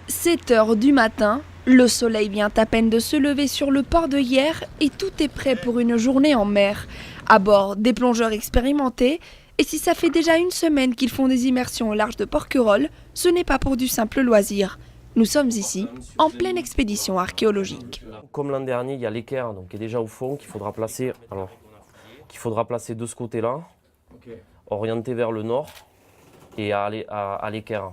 7 heures du matin, le soleil vient à peine de se lever sur le port de Hyères et tout est prêt pour une journée en mer. À bord, des plongeurs expérimentés. Et si ça fait déjà une semaine qu'ils font des immersions au large de Porquerolles, ce n'est pas pour du simple loisir. Nous sommes ici, en pleine expédition archéologique. Comme l'an dernier, il y a l'équerre qui est déjà au fond, qu'il faudra placer de ce côté-là, orienté vers le nord et à l'équerre.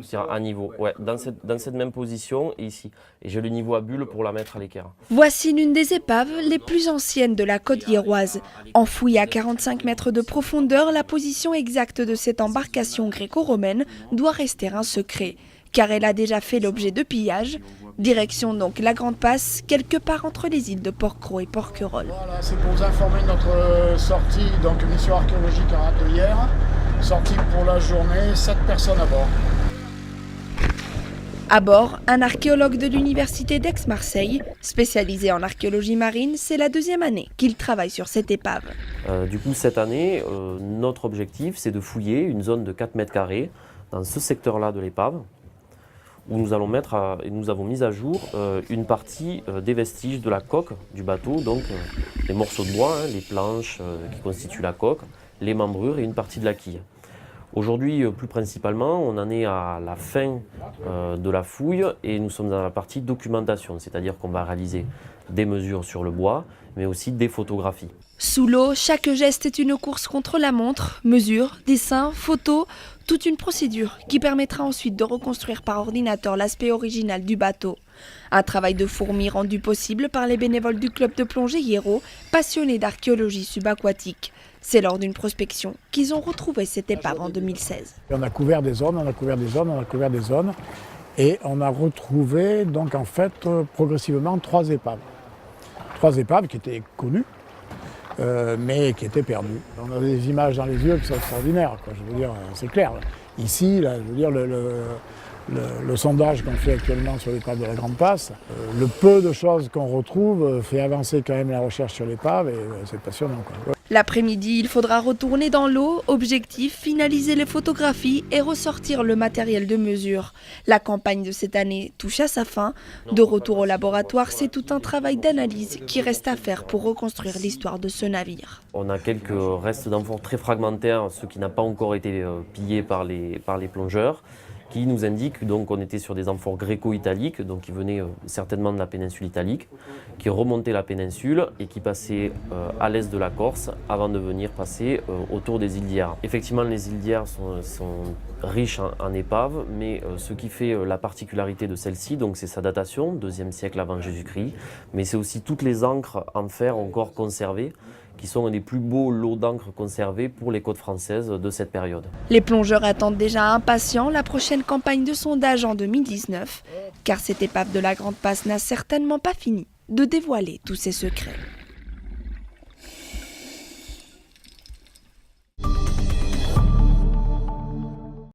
C'est-à-dire à niveau, ouais, dans cette même position et ici. Et j'ai le niveau à bulle pour la mettre à l'équerre. Voici l'une des épaves les plus anciennes de la côte hyéroise. Enfouie à 45 mètres de profondeur, la position exacte de cette embarcation gréco-romaine doit rester un secret, car elle a déjà fait l'objet de pillages. Direction donc la Grande Passe, quelque part entre les îles de Porquerolles et Porquerolles. Voilà, c'est pour vous informer de notre sortie, donc mission archéologique en rade de Hyères. Sortie pour la journée, 7 personnes à bord. À bord, un archéologue de l'université d'Aix-Marseille, spécialisé en archéologie marine, c'est la deuxième année qu'il travaille sur cette épave. Du coup, cette année, notre objectif, c'est de fouiller une zone de 4 mètres carrés dans ce secteur-là de l'épave, où nous avons mis à jour une partie des vestiges de la coque du bateau, donc les morceaux de bois, les planches qui constituent la coque, les membrures et une partie de la quille. Aujourd'hui, plus principalement, on en est à la fin de la fouille et nous sommes dans la partie documentation, c'est-à-dire qu'on va réaliser des mesures sur le bois, mais aussi des photographies. Sous l'eau, chaque geste est une course contre la montre, mesures, dessins, photos, toute une procédure qui permettra ensuite de reconstruire par ordinateur l'aspect original du bateau. Un travail de fourmi rendu possible par les bénévoles du club de plongée Hyéro, passionnés d'archéologie subaquatique. C'est lors d'une prospection qu'ils ont retrouvé cette épave en 2016. On a couvert des zones, et on a retrouvé donc en fait progressivement 3 épaves. 3 épaves qui étaient connues, mais qui étaient perdues. On a des images dans les yeux qui sont extraordinaires, quoi. Je veux dire, c'est clair. Ici, là, je veux dire, le sondage qu'on fait actuellement sur l'épave de la Grande Passe, le peu de choses qu'on retrouve fait avancer quand même la recherche sur l'épave et c'est passionnant, quoi. L'après-midi, il faudra retourner dans l'eau, objectif, finaliser les photographies et ressortir le matériel de mesure. La campagne de cette année touche à sa fin. De retour au laboratoire, c'est tout un travail d'analyse qui reste à faire pour reconstruire l'histoire de ce navire. On a quelques restes d'amphores très fragmentaires, ceux qui n'ont pas encore été pillés par les plongeurs, qui nous indiquent donc qu'on était sur des amphores gréco-italiques, donc qui venaient certainement de la péninsule italique, qui remontaient la péninsule et qui passaient à l'est de la Corse avant de venir passer autour des îles d'Hyères. Effectivement, les îles d'Hyères sont riches en épaves, mais ce qui fait la particularité de celle-ci, donc c'est sa datation, 2e siècle avant Jésus-Christ, mais c'est aussi toutes les encres en fer encore conservées, qui sont un des plus beaux lots d'encre conservés pour les côtes françaises de cette période. Les plongeurs attendent déjà impatients la prochaine campagne de sondage en 2019, car cette épave de la Grande Passe n'a certainement pas fini de dévoiler tous ses secrets.